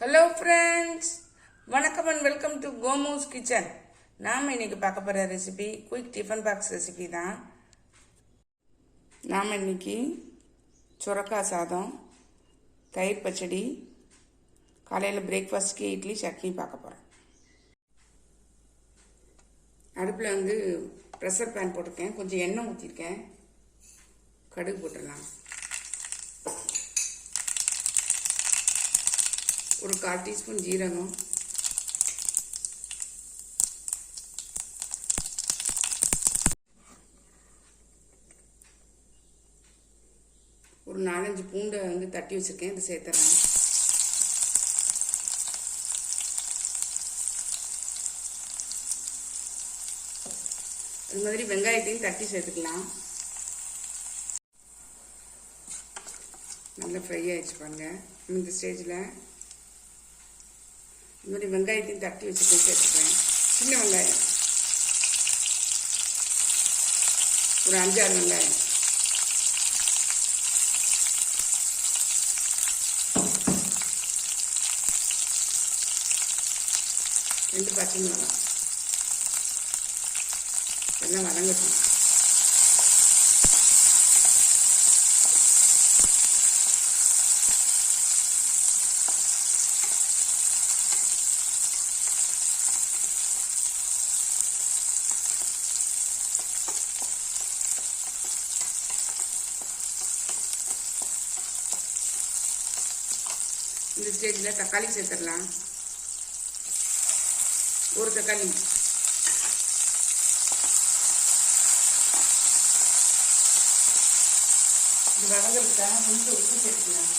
Hello friends, வணக்கம் and welcome to கோமோஸ் kitchen. நாம் இன்னைக்கு பார்க்க போகிற recipe quick tiffin box recipe தான். நாம் இன்னைக்கு சுரக்காய் சாதம், தயிர் பச்சடி, காலையில் பிரேக்ஃபாஸ்ட்க்கு இட்லி சட்னி பார்க்க போகிறேன். அடுப்பில் ப்ரெஷர் பேன் போட்டிருக்கேன், கொஞ்சம் எண்ணெய் ஊற்றிருக்கேன். கடுகு போட்டுடலாம். ஒரு 1/4 டீஸ்பூன் ஜீரகம், ஒரு 4-5 பூண்டை தட்டி வச்சிருக்கேன், இதை சேர்த்துறேன். அது மாதிரி வெங்காயத்தையும் தட்டி சேர்த்துக்கலாம். நல்லா ஃப்ரை ஆகிடுச்சு பாருங்க. இந்த ஸ்டேஜில் இந்த மாதிரி வெங்காயத்தையும் தட்டி வச்சுட்டு சேர்த்துக்கிறேன். சின்ன வெங்காயம் ஒரு 5-6 வெங்காயம், ரெண்டு பச்சை மிளகாய் எல்லாம் வதங்கட்டும். இந்த ஸ்டேஜில் தக்காளி சேர்த்துடலாம். ஒரு தக்காளி, இது வதங்கிறதுக்காக கொஞ்சம் உப்பு சேர்த்துக்கலாம்.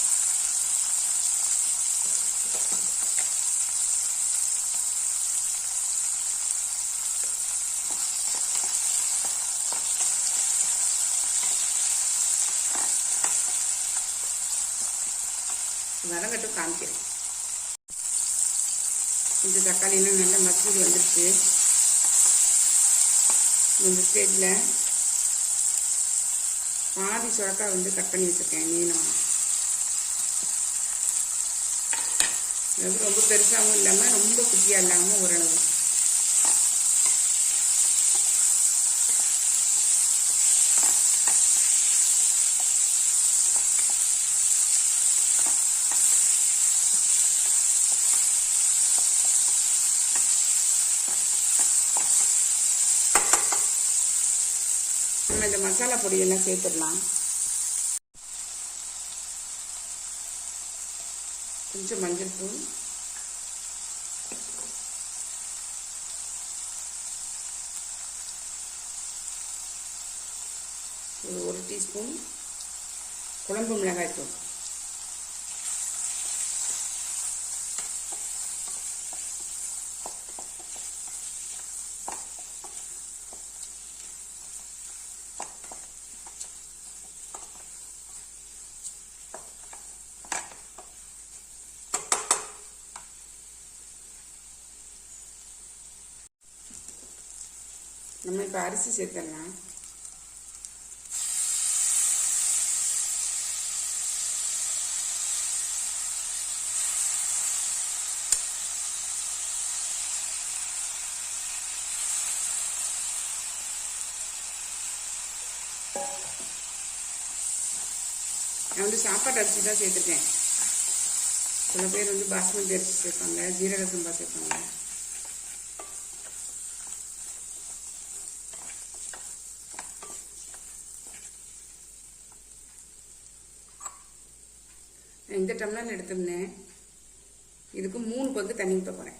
வதங்கட்டும், காமிக்கிறேன். இந்த தக்காளியெல்லாம் நல்லா மசிஞ்சு வந்துடுச்சு. இந்த ஸ்டேஜில் பாதி சுரக்காய் கட் பண்ணி வச்சுருக்கேன் நீளம். ரொம்ப பெருசாகவும் இல்லாமல் ரொம்ப குட்டியாக இல்லாமல் ஓரளவு. நம்ம இந்த மசாலா பொடியெல்லாம் சேர்த்துடலாம். கொஞ்சம் மஞ்சள் தூள், ஒரு டீஸ்பூன் குழம்பு மிளகாய் தூள், நம்ம இப்போ அரிசி சேர்த்துடலாம். நான் சாப்பாட்டு அரிசி தான் சேர்த்துருக்கேன். சில பேர் பாஸ்மதி அரிசி சேர்ப்பாங்க, ஜீரக சம்பா சேர்ப்பாங்க. இந்த டம்ளர் எடுத்துருந்தேன், இதுக்கு 3 பங்கு தண்ணி ஊற்ற போகிறேன்.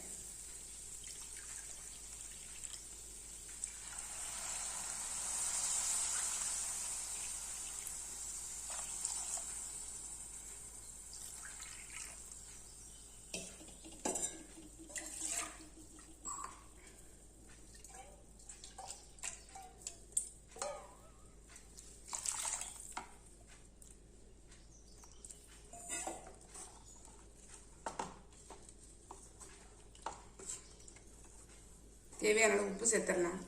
தேவையான அளவு உப்பு சேர்த்துடலாம்.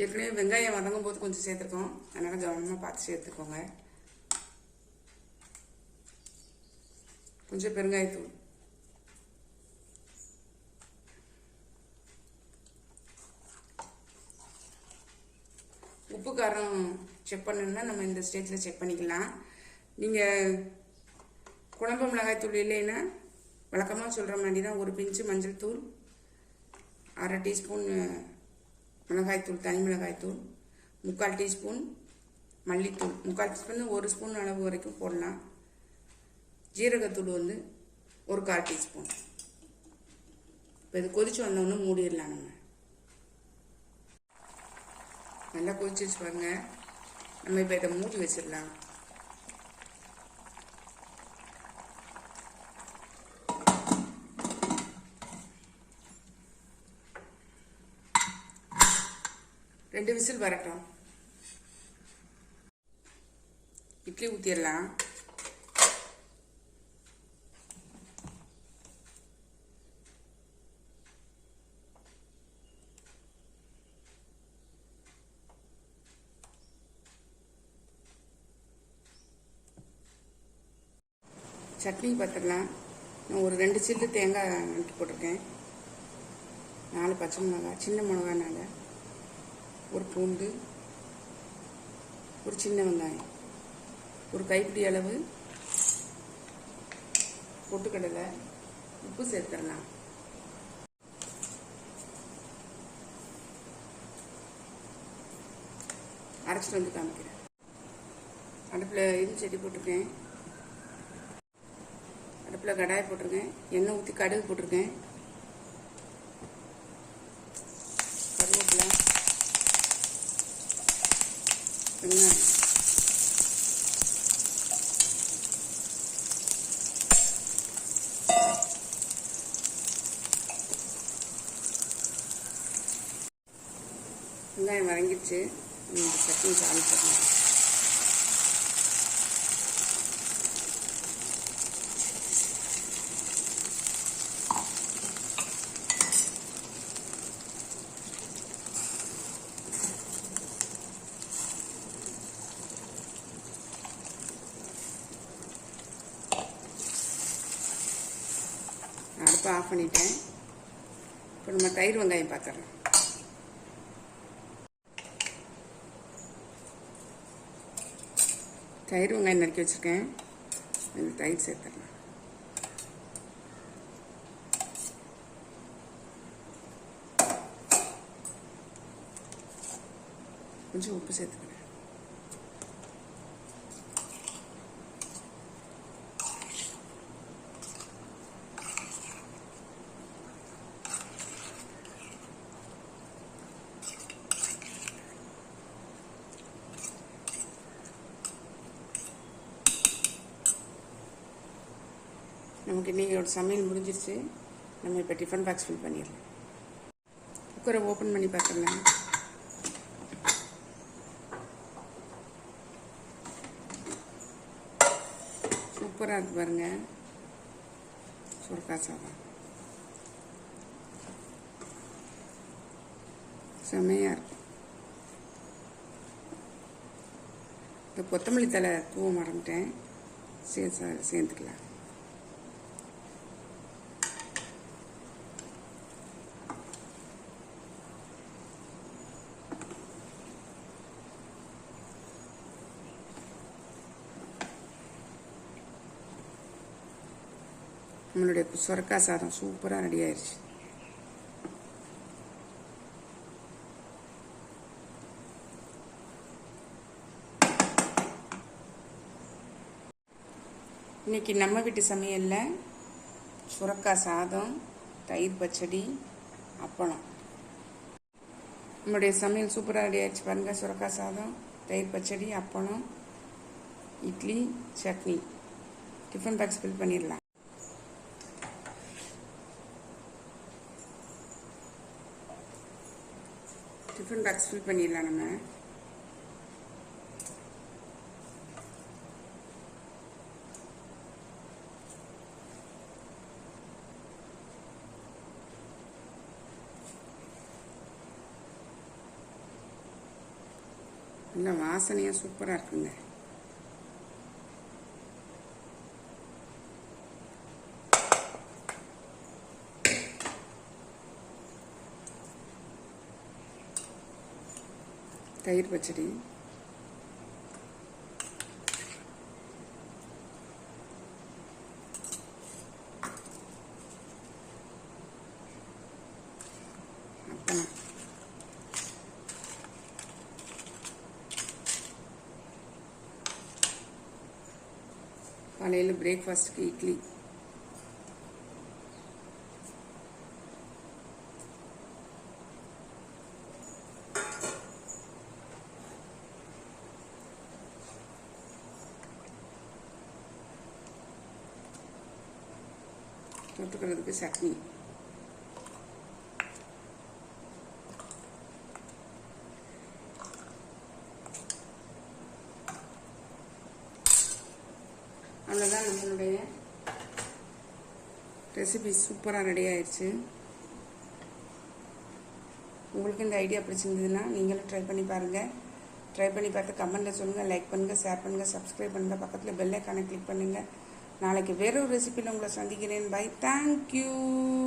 ஏற்கனவே வெங்காயம் வதங்கும் போது கொஞ்சம் சேர்த்துருக்கோம், அதனால் கவனமாக பார்த்து சேர்த்துக்கோங்க. கொஞ்சம் பெருங்காயத்தூள், உப்பு காரம் செக் பண்ணணும்னா நம்ம இந்த ஸ்டேஜில் செக் பண்ணிக்கலாம். நீங்கள் குழம்பு மிளகாய்த்தூள் இல்லைன்னா வழக்கமாக சொல்கிற மாதிரி தான் ஒரு பிஞ்சு மஞ்சள் தூள், 1/2 டீஸ்பூன் மிளகாய்த்தூள், தனி மிளகாய்த்தூள், 3/4 டீஸ்பூன் மல்லித்தூள், 3/4 டீஸ்பூன் 1 ஸ்பூன் அளவு வரைக்கும் போடலாம். ஜீரகத்தூள் வந்து 1/4 டீஸ்பூன். இப்போ இது கொதிச்சு வந்தோன்னு மூடிடலாம். நம்ம நல்லா கொதிச்சு பாருங்க. நம்ம இப்போ இதை மூடி வச்சிடலாம். ரெண்டு விசில் வரட்டும். இட்லி ஊற்றிடலாம். சட்னி பார்த்துடலாம். நான் ஒரு 2 சில்லு தேங்காய் நறுக்கி போட்டிருக்கேன், 4 பச்சை மிளகாய், சின்ன மிளகானால, ஒரு பூண்டு, ஒரு சின்ன வெங்காயம், ஒரு கைப்பிடி அளவு பொட்டுக்கடலை, உப்பு சேர்த்துடலாம். அரைச்சிட்டு வந்து காமிக்கிறேன். அடுப்பில் செடி போட்டிருக்கேன். அடுப்பில் கடாய் போட்டிருக்கேன். எண்ணெய் ஊற்றி கடுகு போட்டிருக்கேன். கருவேப்பிலை, வெங்காயம், வெங்காயம் வதங்கிடுச்சு. இந்த சட்னி தாளிச்சிடலாம். அடுப்பை ஆஃப் பண்ணிட்டேன். இப்போ நம்ம தயிர் வெங்காயம் பார்த்துடலாம். தயிர் வெங்காயம் நறுக்கி வச்சுருக்கேன். இந்த தயிர் சேர்த்துடலாம். கொஞ்சம் உப்பு சேர்த்துக்கிறேன். நமக்கு இன்றைக்கோட சமையல் முடிஞ்சிருச்சு. நம்ம இப்போ டிஃபன் பாக்ஸ் ஃபில் பண்ணிடலாம். குக்கரை ஓப்பன் பண்ணி பார்த்துடலாம். சூப்பராக இருக்கு பாருங்க, சுரக்காய் சாதம் செம்மையாக இருக்கும். இந்த கொத்தமல்லி தழை தூவ மறந்துட்டேன், சேர்த்துக்கலாம். நம்மளுடைய சுரக்காய் சாதம் சூப்பராக ரெடி ஆயிடுச்சு. இன்னைக்கு நம்ம வீட்டு சமையலில் சுரக்காய் சாதம், தயிர் பச்சடி, அப்பளம். நம்மளுடைய சமையல் சூப்பராக ரெடி ஆயிடுச்சு பாருங்கள். சுரக்காய் சாதம், தயிர் பச்சடி, அப்பளம், idli, chutney. Tiffin box fill பண்ணிடலாம். டிஃபன் பாக்ஸ் ஃபில் பண்ணிடலாம். நம்ம நல்லா வாசனையாக சூப்பராக இருக்குங்க. தயிர் பச்சடி, அப்பளம், காலையில் பிரேக்ஃபாஸ்ட்டுக்கு இட்லி, தொட்டுக்கிறதுக்கு சட்னி. அவ்வளோதான், நம்மளுடைய ரெசிபி சூப்பராக ரெடி ஆயிடுச்சு. உங்களுக்கு இந்த ஐடியா பிடிச்சிருந்ததுன்னா நீங்களும் ட்ரை பண்ணி பாருங்கள். ட்ரை பண்ணி பார்த்து கமெண்ட்டில் சொல்லுங்கள், லைக் பண்ணுங்கள், ஷேர் பண்ணுங்கள், சப்ஸ்கிரைப் பண்ணுங்கள், பக்கத்தில் பெல் ஐக்கானை கிளிக் பண்ணுங்கள். நாளைக்கு வேற ஒரு ரெசிபியில் உங்களை சந்திக்கிறேன். Bye, thank you.